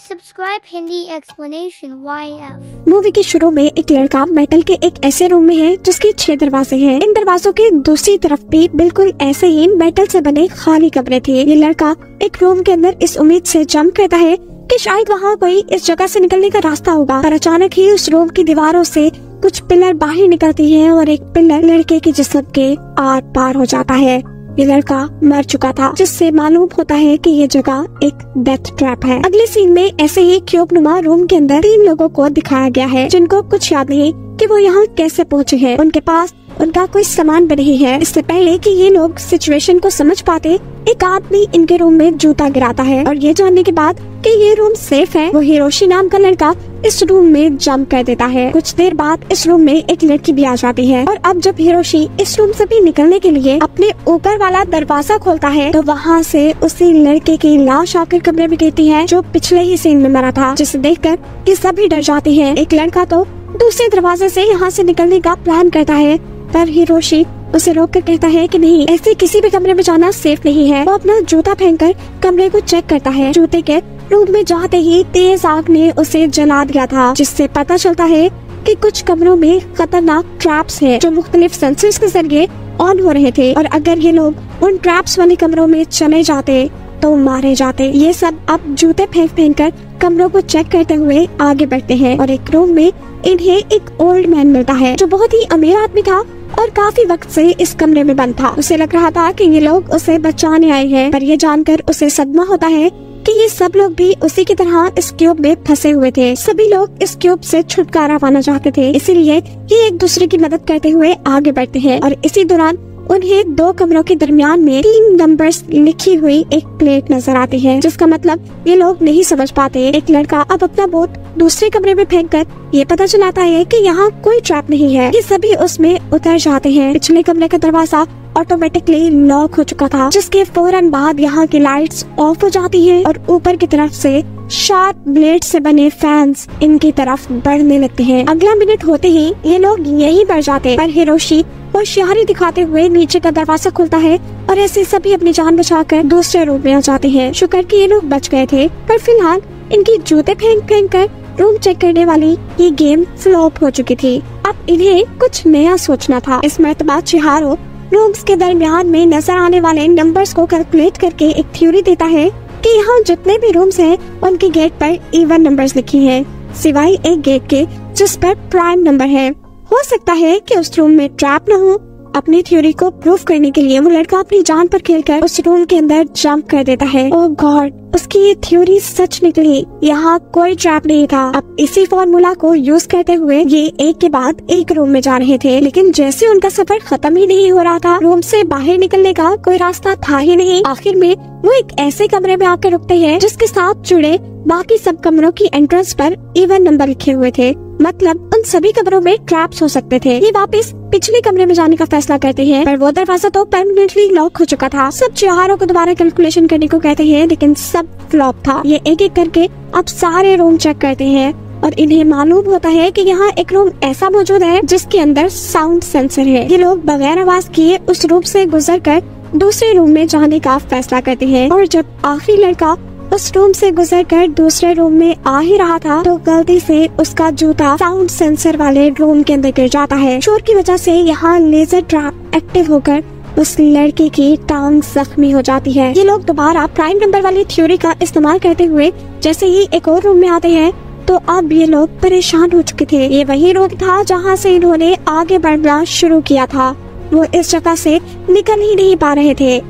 Subscribe Hindi Explanation YF। Movie के शुरू में एक लड़का मेटल के एक ऐसे रूम में है जिसके 6 दरवाजे हैं। इन दरवाजों के दूसरी तरफ भी बिल्कुल ऐसे ही मेटल से बने खाली कमरे थे। ये लड़का एक रूम के अंदर इस उम्मीद से जंप करता है कि शायद वहाँ कोई इस जगह से निकलने का रास्ता होगा, पर अचानक ही उस रूम की दीवारों से कुछ पिलर बाहर निकलती है और एक पिलर लड़के के जिस्म के आर पार हो जाता है। ये लड़का मर चुका था, जिससे मालूम होता है कि ये जगह एक डेथ ट्रैप है। अगले सीन में ऐसे ही क्यूब नुमा रूम के अंदर 3 लोगों को दिखाया गया है जिनको कुछ याद नहीं कि वो यहाँ कैसे पहुँचे हैं। उनके पास उनका कोई सामान भी नहीं है। इससे पहले कि ये लोग सिचुएशन को समझ पाते, एक आदमी इनके रूम में जूता गिराता है और ये जानने के बाद कि ये रूम सेफ है, वो हिरोशी नाम का लड़का इस रूम में जंप कर देता है। कुछ देर बाद इस रूम में एक लड़की भी आ जाती है और अब जब हिरोशी इस रूम से भी निकलने के लिए अपने ऊपर वाला दरवाजा खोलता है तो वहाँ से उसी लड़के की लाश आकर कमरे में गिरती है जो पिछले ही सीन में मरा था, जिसे देखकर ये सभी डर जाते हैं। एक लड़का तो दूसरे दरवाजे से यहाँ से निकलने का प्लान करता है, पर हिरोशी उसे रोक कर कहता है कि नहीं, ऐसे किसी भी कमरे में जाना सेफ नहीं है। वो अपना जूता पहनकर कमरे को चेक करता है। जूते के रूम में जाते ही तेज आग ने उसे जला दिया था, जिससे पता चलता है कि कुछ कमरों में खतरनाक ट्रैप्स हैं जो मुख्तलिफ सेंसर्स के जरिए ऑन हो रहे थे और अगर ये लोग उन ट्रैप्स वाले कमरों में चले जाते तो मारे जाते। ये सब अब जूते फेंक कर कमरों को चेक करते हुए आगे बढ़ते हैं और एक रूम में इन्हें एक ओल्ड मैन मिलता है जो बहुत ही अमीर आदमी था और काफी वक्त से इस कमरे में बंद था। उसे लग रहा था कि ये लोग उसे बचाने आए हैं, पर ये जानकर उसे सदमा होता है कि ये सब लोग भी उसी की तरह इस क्यूब में फंसे हुए थे। सभी लोग इस क्यूब से छुटकारा पाना चाहते थे, इसीलिए ये एक दूसरे की मदद करते हुए आगे बढ़ते हैं और इसी दौरान उन्हें 2 कमरों के दरमियान में 3 नंबर्स लिखी हुई एक प्लेट नजर आती है, जिसका मतलब ये लोग नहीं समझ पाते। एक लड़का अब अपना बोट दूसरे कमरे में फेंककर ये पता चलाता है कि यहाँ कोई ट्रैप नहीं है। ये सभी उसमें उतर जाते हैं। पिछले कमरे का दरवाजा ऑटोमेटिकली लॉक हो चुका था, जिसके फौरन बाद यहाँ की लाइट्स ऑफ हो जाती हैं और ऊपर की तरफ से शार्प ब्लेड से बने फैंस इनकी तरफ बढ़ने लगते हैं। अगला मिनट होते ही ये लोग यहीं बढ़ जाते, पर हिरोशी होशियारी दिखाते हुए नीचे का दरवाजा खोलता है और ऐसे सभी अपनी जान बचाकर दूसरे रूम में आ जाते हैं। शुक्र कि ये लोग बच गए थे, पर फिलहाल इनकी जूते फेंक कर रूम चेक करने वाली ये गेम फ्लॉप हो चुकी थी। अब इन्हें कुछ नया सोचना था। इस मर्तबा चिहारो रूम्स के दरमियान में नजर आने वाले नंबर्स को कैलकुलेट करके एक थ्योरी देता है कि यहाँ जितने भी रूम्स हैं उनके गेट पर इवन नंबर्स लिखी हैं, सिवाय एक गेट के जिस पर प्राइम नंबर है। हो सकता है कि उस रूम में ट्रैप न हो। अपनी थ्योरी को प्रूफ करने के लिए वो लड़का अपनी जान पर खेलकर उस रूम के अंदर जंप कर देता है। ओह गॉड, उसकी ये थ्योरी सच निकली। यहाँ कोई ट्रैप नहीं था। अब इसी फॉर्मूला को यूज करते हुए ये एक के बाद एक रूम में जा रहे थे, लेकिन जैसे उनका सफर खत्म ही नहीं हो रहा था, रूम से बाहर निकलने का कोई रास्ता था ही नहीं। आखिर में वो एक ऐसे कमरे में आकर रुकते हैं जिसके साथ जुड़े बाकी सब कमरों की एंट्रेंस पर इवन नंबर लिखे हुए थे, मतलब उन सभी कमरों में ट्रैप्स हो सकते थे। ये वापस पिछले कमरे में जाने का फैसला करते हैं, पर वो दरवाजा तो परमानेंटली लॉक हो चुका था। सब चिहारों को दोबारा कैलकुलेशन करने को कहते हैं, लेकिन सब फ्लॉप था। ये एक एक करके अब सारे रूम चेक करते हैं और इन्हें मालूम होता है कि यहाँ एक रूम ऐसा मौजूद है जिसके अंदर साउंड सेंसर है। ये लोग बगैर आवाज किए उस रूम से गुजरकर दूसरे रूम में जाने का फैसला करते हैं और जब आखिरी लड़का उस रूम से गुजरकर दूसरे रूम में आ ही रहा था तो गलती से उसका जूता साउंड सेंसर वाले रूम के अंदर गिर जाता है। शोर की वजह से यहाँ लेजर ट्रैप एक्टिव होकर उस लड़के की टांग जख्मी हो जाती है। ये लोग दोबारा प्राइम नंबर वाली थ्योरी का इस्तेमाल करते हुए जैसे ही एक और रूम में आते हैं तो अब ये लोग परेशान हो चुके थे। ये वही रूम था जहाँ से इन्होंने आगे बढ़ना शुरू किया था। वो इस जगह से निकल ही नहीं पा रहे थे।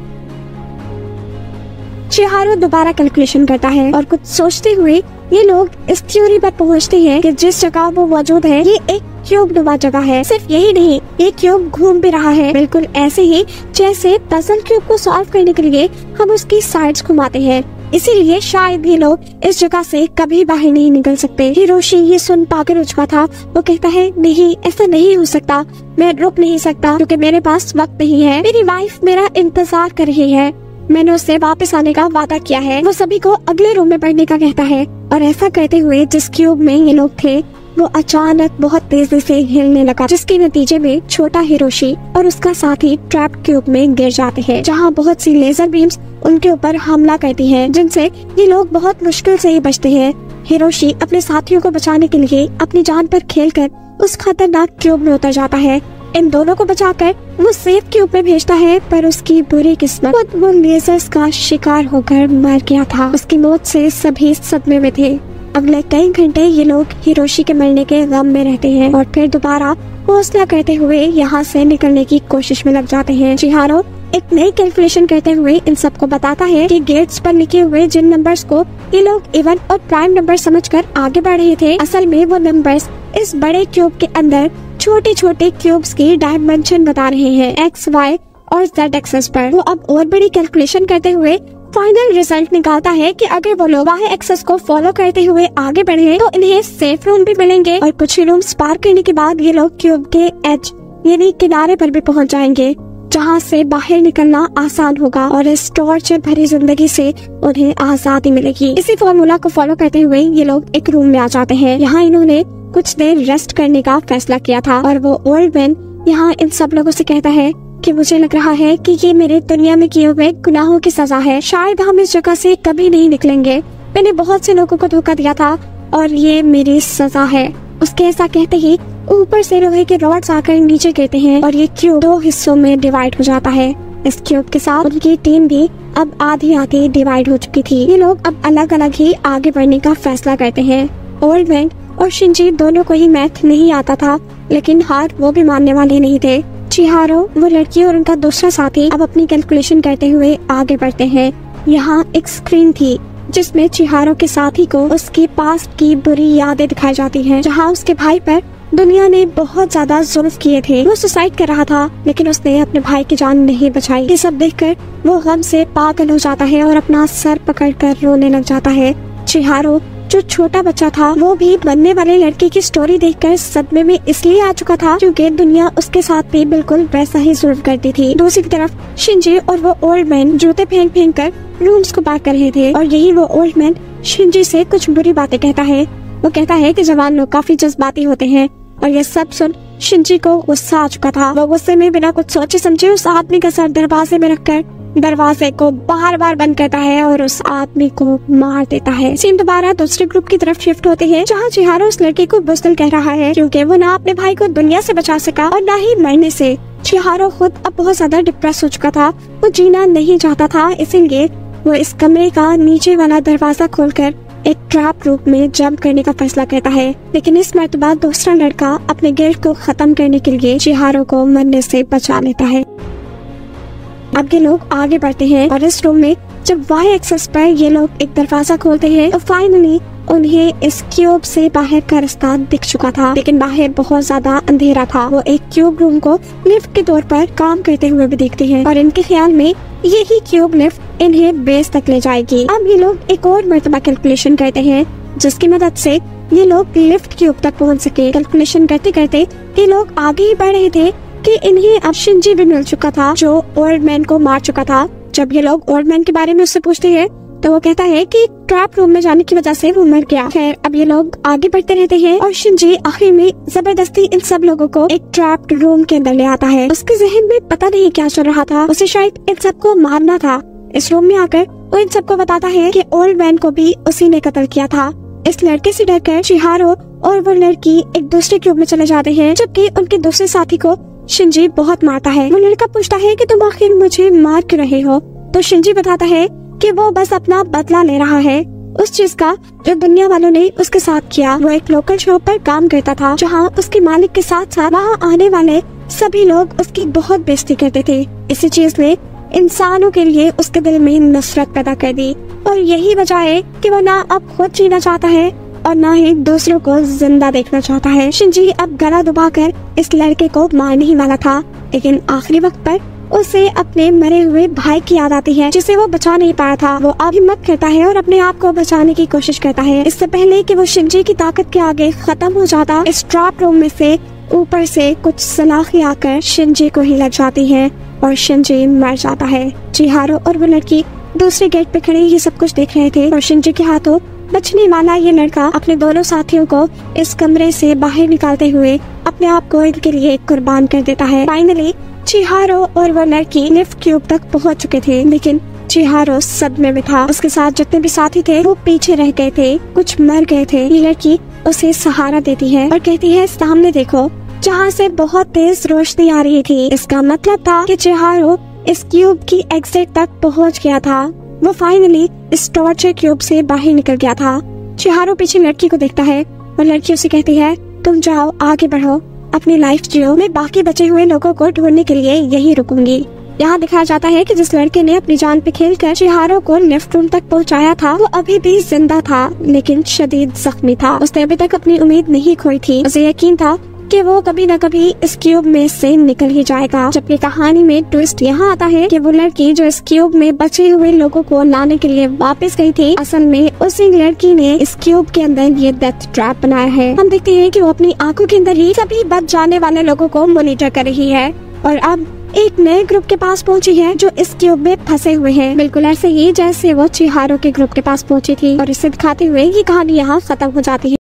चिहारो दोबारा कैलकुलेशन करता है और कुछ सोचते हुए ये लोग इस थ्योरी पर पहुंचते हैं कि जिस जगह वो मौजूद है ये एक क्यूब नुमा जगह है। सिर्फ यही नहीं, ये क्यूब घूम भी रहा है, बिल्कुल ऐसे ही जैसे पजल क्यूब को सॉल्व करने के लिए हम उसकी साइड्स घुमाते हैं। इसीलिए शायद ये लोग इस जगह से कभी बाहर नहीं निकल सकते। हिरोशी ये सुन पाकर रुक चुका था। वो कहता है नहीं, ऐसा नहीं हो सकता, मैं रुक नहीं सकता क्योंकि मेरे पास वक्त नहीं है। मेरी वाइफ मेरा इंतजार कर रही है, मैंने उससे वापस आने का वादा किया है। वो सभी को अगले रूम में पढ़ने का कहता है और ऐसा करते हुए जिस क्यूब में ये लोग थे वो अचानक बहुत तेजी से हिलने लगा, जिसके नतीजे में छोटा हिरोशी और उसका साथी ट्रैप क्यूब में गिर जाते हैं, जहाँ बहुत सी लेजर बीम्स उनके ऊपर हमला करती हैं, जिनसे ये लोग बहुत मुश्किल से ही बचते हैं। हिरोशी अपने साथियों को बचाने के लिए अपनी जान पर खेलकर उस खतरनाक क्यूब में उतर जाता है। इन दोनों को बचाकर वो सेफ क्यूब में भेजता है, पर उसकी बुरी किस्मत, वो लेजर्स का शिकार होकर मर गया था। उसकी मौत से सभी सदमे में थे। अगले कई घंटे ये लोग हिरोशी के मरने के गम में रहते हैं और फिर दोबारा हौसला करते हुए यहाँ से निकलने की कोशिश में लग जाते हैं। चिहारो एक नई कैलकुलेशन करते हुए इन सबको बताता है कि गेट्स पर लिखे हुए जिन नंबर्स को ये लोग इवन और प्राइम नंबर समझकर आगे बढ़ रहे थे, असल में वो नंबर्स इस बड़े क्यूब के अंदर छोटे छोटे क्यूब्स की डायमेंशन बता रहे हैं, एक्स, वाई और जेड एक्सेस पर। वो अब और बड़ी कैलकुलेशन करते हुए फाइनल रिजल्ट निकालता है कि अगर वो लोग वाई एक्सेस को फॉलो करते हुए आगे बढ़े तो इन्हें सेफ रूम भी मिलेंगे और कुछ ही रूम्स पार करने के बाद ये लोग क्यूब के एज यानी किनारे पर भी पहुंच जाएंगे, जहां से बाहर निकलना आसान होगा और इस टॉर्चर भरी जिंदगी से उन्हें आजादी मिलेगी। इसी फॉर्मूला को फॉलो करते हुए ये लोग एक रूम में आ जाते हैं। यहाँ इन्होंने कुछ देर रेस्ट करने का फैसला किया था और वो ओल्ड मैन यहाँ इन सब लोगों से कहता है कि मुझे लग रहा है कि ये मेरे दुनिया में किए हुए गुनाहों की सजा है। शायद हम इस जगह से कभी नहीं निकलेंगे। मैंने बहुत से लोगों को धोखा दिया था और ये मेरी सजा है। उसके ऐसा कहते ही ऊपर से लोहे के रॉड्स आकर नीचे गिरते हैं और ये क्यूब 2 हिस्सों में डिवाइड हो जाता है। इस क्यूब के साथ उनकी टीम भी अब आधी आधी डिवाइड हो चुकी थी। ये लोग अब अलग अलग ही आगे बढ़ने का फैसला करते हैं। ओल्ड मैन और शिंजी दोनों को ही मैथ नहीं आता था, लेकिन हार वो भी मानने वाले नहीं थे। चिहारो, वो लड़की और उनका दूसरा साथी अब अपनी कैलकुलेशन करते हुए आगे बढ़ते हैं। यहाँ एक स्क्रीन थी जिसमें चिहारो के साथी को उसके पास्ट की बुरी यादें दिखाई जाती हैं, जहाँ उसके भाई पर दुनिया ने बहुत ज्यादा जुल्म किए थे। वो सुसाइड कर रहा था, लेकिन उसने अपने भाई की जान नहीं बचाई। ये सब देखकर वो गम से पागल हो जाता है और अपना सर पकड़कर रोने लग जाता है। चिहारो, जो छोटा बच्चा था, वो भी बनने वाले लड़के की स्टोरी देखकर सदमे में इसलिए आ चुका था क्योंकि दुनिया उसके साथ भी बिल्कुल वैसा ही जुल्म करती थी। दूसरी तरफ शिंजी और वो ओल्ड मैन जूते फेंक फेंक कर रूम्स को पार कर रहे थे और यही वो ओल्ड मैन शिंजी से कुछ बुरी बातें कहता है। वो कहता है कि जवान लोग काफी जज्बाती होते हैं और ये सब सुन शिंजी को गुस्सा आ चुका था। वो गुस्से में बिना कुछ सोचे समझे उस आदमी का सर दरवाजे में रखकर दरवाजे को बार बार बंद करता है और उस आदमी को मार देता है। सीन दोबारा दूसरे ग्रुप की तरफ शिफ्ट होते हैं, जहाँ चिहारो उस लड़के को बुज़दिल कह रहा है क्योंकि वो ना अपने भाई को दुनिया से बचा सका और ना ही मरने से। चिहारो खुद अब बहुत ज्यादा डिप्रेस हो चुका था। वो जीना नहीं चाहता था, इसीलिए वो इस कमरे का नीचे वाला दरवाजा खोलकर एक ट्रैप रूम में जंप करने का फैसला करता है। लेकिन इस मर्तबा दूसरा लड़का अपने गिल्ड को खत्म करने के लिए चिहारो को मरने से बचा लेता है। अब ये लोग आगे बढ़ते हैं और इस रूम में जब वाई एक्सेस पर ये लोग एक दरवाजा खोलते हैं तो फाइनली उन्हें इस क्यूब से बाहर का रास्ता दिख चुका था, लेकिन बाहर बहुत ज्यादा अंधेरा था। वो एक क्यूब रूम को लिफ्ट के तौर पर काम करते हुए भी देखते हैं और इनके ख्याल में यही क्यूब लिफ्ट इन्हें बेस तक ले जाएगी। अब ये लोग एक और मर्तबा कैलकुलेशन करते हैं जिसकी मदद से ये लोग लिफ्ट क्यूब तक पहुंच सके। कैलकुलेशन करते करते ये लोग आगे ही बढ़ रहे थे कि इन्हें अब शिंजी भी मिल चुका था जो ओल्ड मैन को मार चुका था। जब ये लोग ओल्ड मैन के बारे में उससे पूछते हैं तो वो कहता है कि ट्रैप रूम में जाने की वजह से वो मर गया। खैर, अब ये लोग आगे बढ़ते रहते हैं और शिंजी आखिर में जबरदस्ती इन सब लोगों को एक ट्रैप रूम के अंदर ले आता है। उसके जहन में पता नहीं क्या चल रहा था, उसे शायद इन सबको मारना था। इस रूम में आकर वो इन सबको बताता है कि ओल्ड मैन को भी उसी ने कत्ल किया था। इस लड़के से डरकर चिहारो और वो लड़की एक दूसरे क्यूब में चले जाते हैं, जबकि उनके दूसरे साथी को शिंजी बहुत मारता है। वो लड़का पूछता है कि तुम आखिर मुझे मार क्यों रहे हो, तो शिंजी बताता है कि वो बस अपना बदला ले रहा है उस चीज का जो दुनिया वालों ने उसके साथ किया। वो एक लोकल शॉप पर काम करता था जहाँ उसके मालिक के साथ साथ वहाँ आने वाले सभी लोग उसकी बहुत बेइज्जती करते थे। इसी चीज ने इंसानों के लिए उसके दिल में नफरत पैदा कर दी और यही वजह है कि वो ना अब खुद जीना चाहता है और ना ही दूसरों को जिंदा देखना चाहता है। शिंजी अब गला दबाकर इस लड़के को मारने ही वाला था, लेकिन आखिरी वक्त पर उसे अपने मरे हुए भाई की याद आती है जिसे वो बचा नहीं पाया था। वो अब हिम्मत करता है और अपने आप को बचाने की कोशिश करता है। इससे पहले कि वो शिंजी की ताकत के आगे खत्म हो जाता, इस ट्रैप रूम में से ऊपर से कुछ सलाखें आकर शिंजी को ही लग जाती है और शिंजी मर जाता है। चिहारो और वो लड़की दूसरे गेट पे खड़े ये सब कुछ देख रहे थे और शिंजी के हाथों बचने वाला ये लड़का अपने दोनों साथियों को इस कमरे से बाहर निकालते हुए अपने आप को इनके लिए कुर्बान कर देता है। फाइनली चिहारो और वो लड़की लिफ्ट ट्यूब तक पहुंच चुके थे, लेकिन चिहारो सदमे में था। उसके साथ जितने भी साथी थे वो पीछे रह गए थे, कुछ मर गए थे। ये लड़की उसे सहारा देती है और कहती है सामने देखो, जहाँ से बहुत तेज रोशनी आ रही थी। इसका मतलब था कि चिहारो इस क्यूब की एग्जिट तक पहुँच गया था। वो फाइनली इस टॉर्चर क्यूब से बाहर निकल गया था। चिहारो पीछे लड़की को देखता है और लड़की उसे कहती है तुम जाओ, आगे बढ़ो, अपनी लाइफ जियो, मैं बाकी बचे हुए लोगों को ढूंढने के लिए यही रुकूंगी। यहाँ दिखाया जाता है कि जिस लड़के ने अपनी जान पे खेलकर चिहारो को लिफ्ट रूम तक पहुँचाया था वो अभी भी जिंदा था, लेकिन शदीद जख्मी था। उसने अभी तक अपनी उम्मीद नहीं खोई थी। उसे यकीन था कि वो कभी न कभी इस क्यूब में से निकल ही जाएगा। जबकि कहानी में ट्विस्ट यहाँ आता है कि वो लड़की जो इस क्यूब में बचे हुए लोगों को लाने के लिए वापस गई थी, असल में उसी लड़की ने इस क्यूब के अंदर ये डेथ ट्रैप बनाया है। हम देखते हैं कि वो अपनी आंखों के अंदर ही सभी बच जाने वाले लोगों को मॉनिटर कर रही है और अब एक नए ग्रुप के पास पहुंची है जो इस क्यूब में फंसे हुए हैं, बिल्कुल ऐसे ही जैसे वो चिहारो के ग्रुप के पास पहुंची थी। और इसे दिखाते हुए ये कहानी यहाँ खत्म हो जाती है।